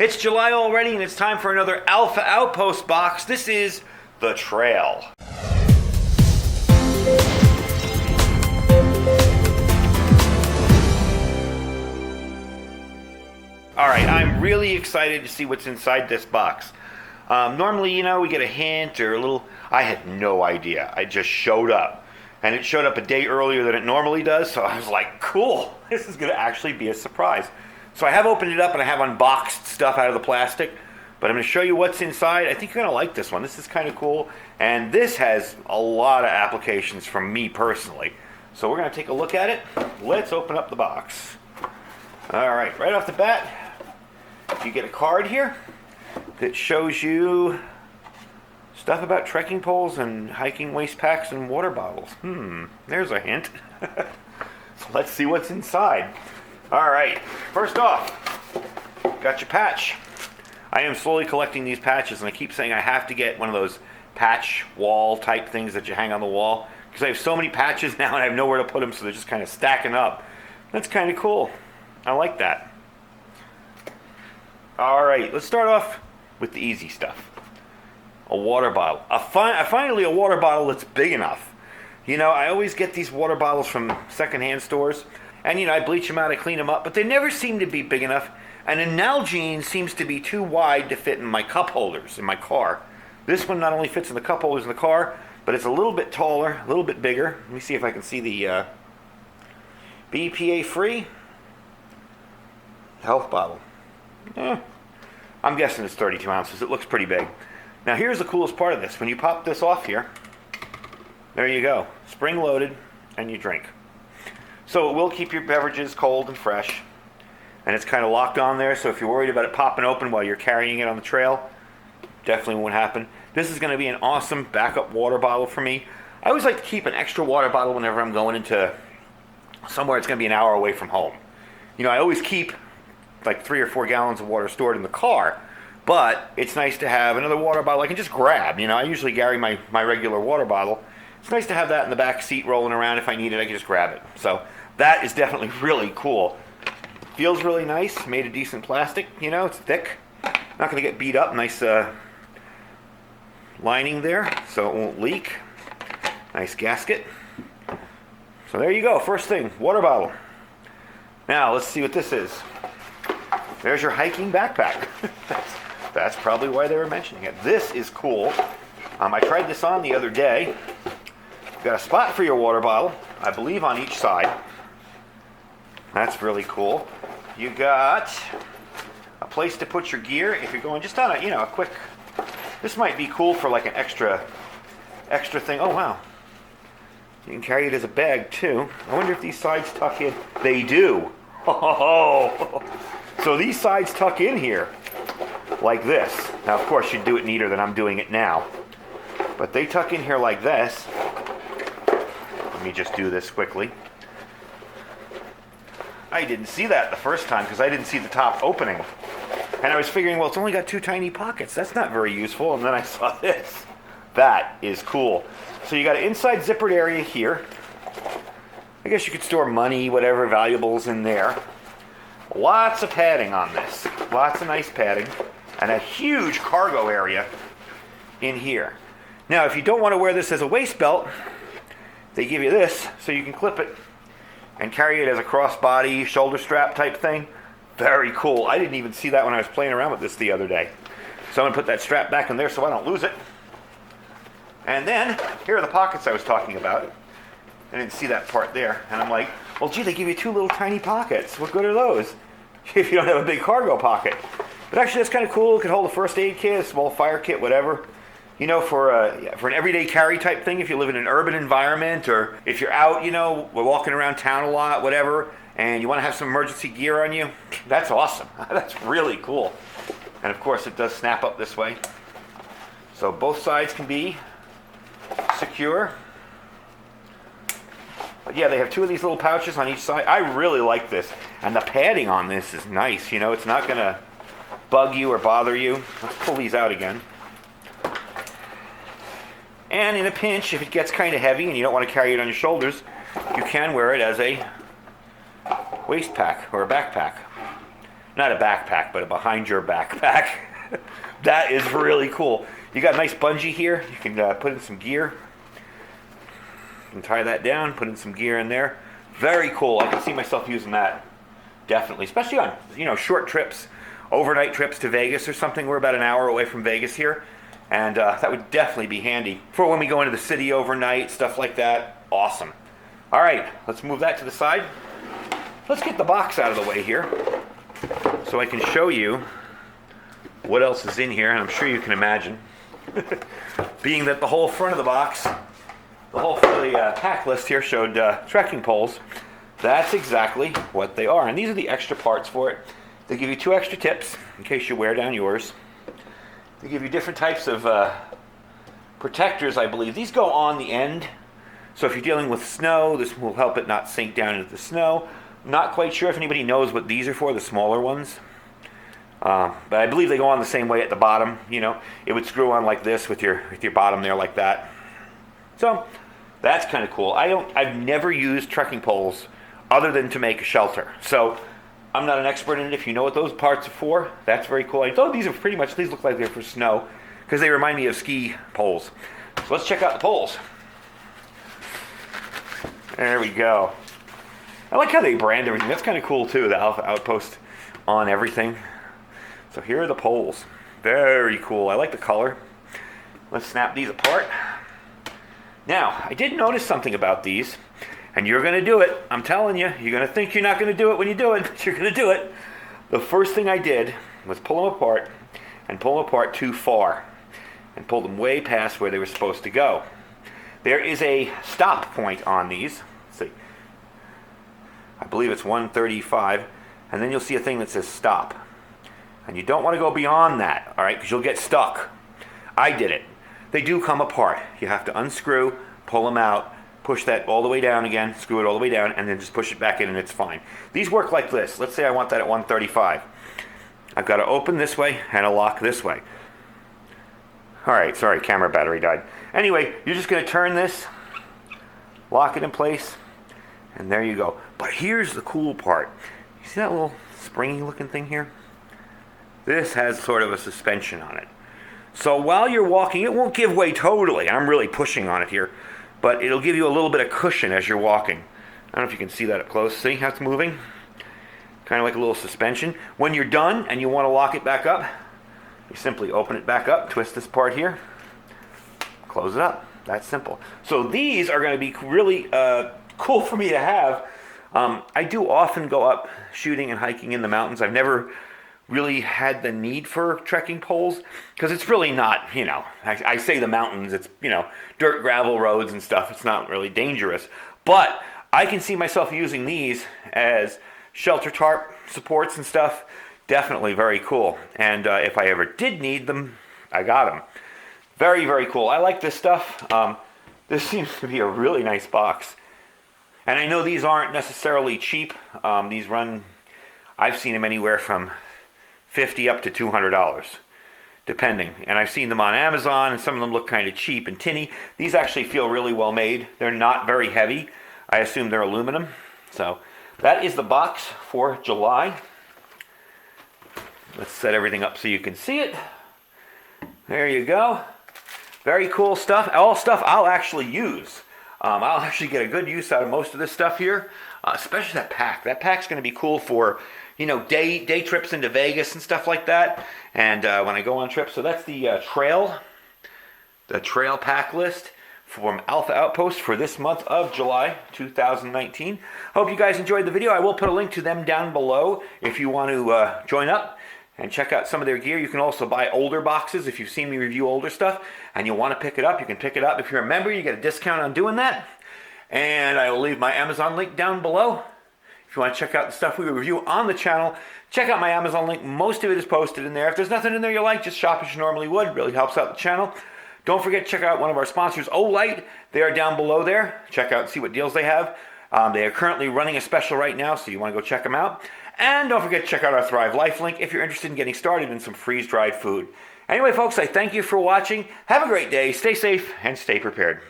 It's July already and it's time for another Alpha Outpost box. This is The Trail. Alright, I'm really excited to see what's inside this box. Normally, we get a hint or a little... I had no idea. I just showed up. And it showed up a day earlier than it normally does, so I was like, cool, this is going to actually be a surprise. So I have opened it up and I have unboxed stuff out of the plastic, but I'm going to show you what's inside. I think you're going to like this one. This is kind of cool, and this has a lot of applications from me personally. So we're going to take a look at it. Let's open up the box. All right, right off the bat, you get a card here that shows you stuff about trekking poles and hiking waist packs and water bottles. There's a hint. So let's see what's inside. All right, first off, got your patch. I am slowly collecting these patches, and I keep saying I have to get one of those patch wall type things that you hang on the wall, because I have so many patches now and I have nowhere to put them, so they're just kind of stacking up. That's kind of cool. I like that. All right, let's start off with the easy stuff. A water bottle. Finally, a water bottle that's big enough. I always get these water bottles from secondhand stores, and I bleach them out, I clean them up, but they never seem to be big enough. And an Nalgene seems to be too wide to fit in my cup holders in my car. This one not only fits in the cup holders in the car, but it's a little bit taller, a little bit bigger. Let me see if I can see the BPA-free health bottle. I'm guessing it's 32 ounces. It looks pretty big. Now here's the coolest part of this. When you pop this off here, there you go. Spring-loaded, and you drink. So it will keep your beverages cold and fresh. And it's kind of locked on there, so if you're worried about it popping open while you're carrying it on the trail, definitely won't happen. This is going to be an awesome backup water bottle for me. I always like to keep an extra water bottle whenever I'm going into somewhere it's going to be an hour away from home. I always keep like 3 or 4 gallons of water stored in the car, but it's nice to have another water bottle I can just grab. I usually carry my regular water bottle. It's nice to have that in the back seat rolling around. If I need it, I can just grab it. So that is definitely really cool. Feels really nice, made of decent plastic, it's thick. Not going to get beat up, nice lining there so it won't leak. Nice gasket. So there you go, first thing, water bottle. Now let's see what this is. There's your hiking backpack. That's probably why they were mentioning it. This is cool. I tried this on the other day. You've got a spot for your water bottle, I believe on each side. That's really cool. You got a place to put your gear if you're going just on a quick. This might be cool for like an extra thing. Oh wow, you can carry it as a bag too. I wonder if these sides tuck in. They do. Oh, so these sides tuck in here like this. Now of course you'd do it neater than I'm doing it now, but they tuck in here like this. Let me just do this quickly. I didn't see that the first time because I didn't see the top opening. And I was figuring, well, it's only got 2 tiny pockets. That's not very useful. And then I saw this. That is cool. So you got an inside zippered area here. I guess you could store money, whatever, valuables in there. Lots of padding on this. Lots of nice padding. And a huge cargo area in here. Now, if you don't want to wear this as a waist belt, they give you this so you can clip it and carry it as a crossbody, shoulder strap type thing. Very cool. I didn't even see that when I was playing around with this the other day. So I'm going to put that strap back in there so I don't lose it. And then, here are the pockets I was talking about. I didn't see that part there. And I'm like, well, gee, they give you 2 little tiny pockets. What good are those if you don't have a big cargo pocket? But actually, that's kind of cool. It could hold a first aid kit, a small fire kit, whatever. For an everyday carry type thing, if you live in an urban environment, or if you're out, we're walking around town a lot, whatever, and you want to have some emergency gear on you, that's awesome. That's really cool. And of course, it does snap up this way. So both sides can be secure. But yeah, they have 2 of these little pouches on each side. I really like this. And the padding on this is nice. It's not going to bug you or bother you. Let's pull these out again. And in a pinch, if it gets kind of heavy and you don't want to carry it on your shoulders, you can wear it as a waist pack or a backpack. not a backpack, but a behind your backpack. That is really cool. You got a nice bungee here. You can put in some gear. You can tie that down, put in some gear in there. Very cool. I can see myself using that, definitely, especially on short trips, overnight trips to Vegas or something. We're about an hour away from Vegas here, and that would definitely be handy for when we go into the city overnight, stuff like that. Awesome. All right, let's move that to the side. Let's get the box out of the way here so I can show you what else is in here, and I'm sure you can imagine. Being that the whole front of the box, the whole front of the pack list here showed trekking poles, that's exactly what they are. And these are the extra parts for it. They give you 2 extra tips in case you wear down yours. They give you different types of protectors, I believe. These go on the end. So if you're dealing with snow, this will help it not sink down into the snow. Not quite sure if anybody knows what these are for, the smaller ones. But I believe they go on the same way at the bottom. It would screw on like this with your bottom there like that. So that's kind of cool. I've never used trekking poles other than to make a shelter. So I'm not an expert in it. If you know what those parts are for, that's very cool. I thought these look like they're for snow because they remind me of ski poles. So let's check out the poles. There we go. I like how they brand everything. That's kind of cool too, the Alpha Outpost on everything. So here are the poles. Very cool. I like the color. Let's snap these apart. Now, I did notice something about these, and you're going to do it. I'm telling you, you're going to think you're not going to do it when you do it, but you're going to do it. The first thing I did was pull them apart and pull them apart too far and pull them way past where they were supposed to go. There is a stop point on these. Let's see. I believe it's 135, and then you'll see a thing that says stop. And you don't want to go beyond that, all right, because you'll get stuck. I did it. They do come apart. You have to unscrew, pull them out, push that all the way down again, screw it all the way down, and then just push it back in and it's fine. These work like this. Let's say I want that at 135. I've got to open this way and a lock this way. All right, sorry, camera battery died. Anyway, you're just going to turn this, lock it in place, and there you go. But here's the cool part. You see that little springy looking thing here? This has sort of a suspension on it. So while you're walking, it won't give way totally. I'm really pushing on it here. But it'll give you a little bit of cushion as you're walking. I don't know if you can see that up close. See how it's moving? Kind of like a little suspension. When you're done and you want to lock it back up, you simply open it back up, twist this part here, close it up. That's simple. So these are going to be really cool for me to have. I do often go up shooting and hiking in the mountains. I've never really had the need for trekking poles because it's really not, I say the mountains, it's, dirt, gravel roads and stuff. It's not really dangerous. But I can see myself using these as shelter tarp supports and stuff. Definitely very cool. And if I ever did need them, I got them. Very, very cool. I like this stuff. This seems to be a really nice box. And I know these aren't necessarily cheap. These run, I've seen them anywhere from $50 up to $200, depending. And I've seen them on Amazon, and some of them look kind of cheap and tinny. These actually feel really well made. They're not very heavy. I assume they're aluminum. So that is the box for July. Let's set everything up so you can see it. There you go. Very cool stuff. All stuff I'll actually use. I'll actually get a good use out of most of this stuff here, especially that pack. That pack's going to be cool for, day trips into Vegas and stuff like that. And when I go on trips, so that's the trail pack list from Alpha Outpost for this month of July 2019. Hope you guys enjoyed the video. I will put a link to them down below if you want to join up and check out some of their gear. You can also buy older boxes if you've seen me review older stuff and you want to pick it up. You can pick it up. If you're a member, you get a discount on doing that. And I will leave my Amazon link down below. If you want to check out the stuff we review on the channel, check out my Amazon link. Most of it is posted in there. If there's nothing in there you like, just shop as you normally would. It really helps out the channel. Don't forget to check out one of our sponsors, Olight. They are down below there. Check out and see what deals they have. They are currently running a special right now, so you want to go check them out. And don't forget to check out our Thrive Life link if you're interested in getting started in some freeze-dried food. Anyway, folks, I thank you for watching. Have a great day. Stay safe and stay prepared.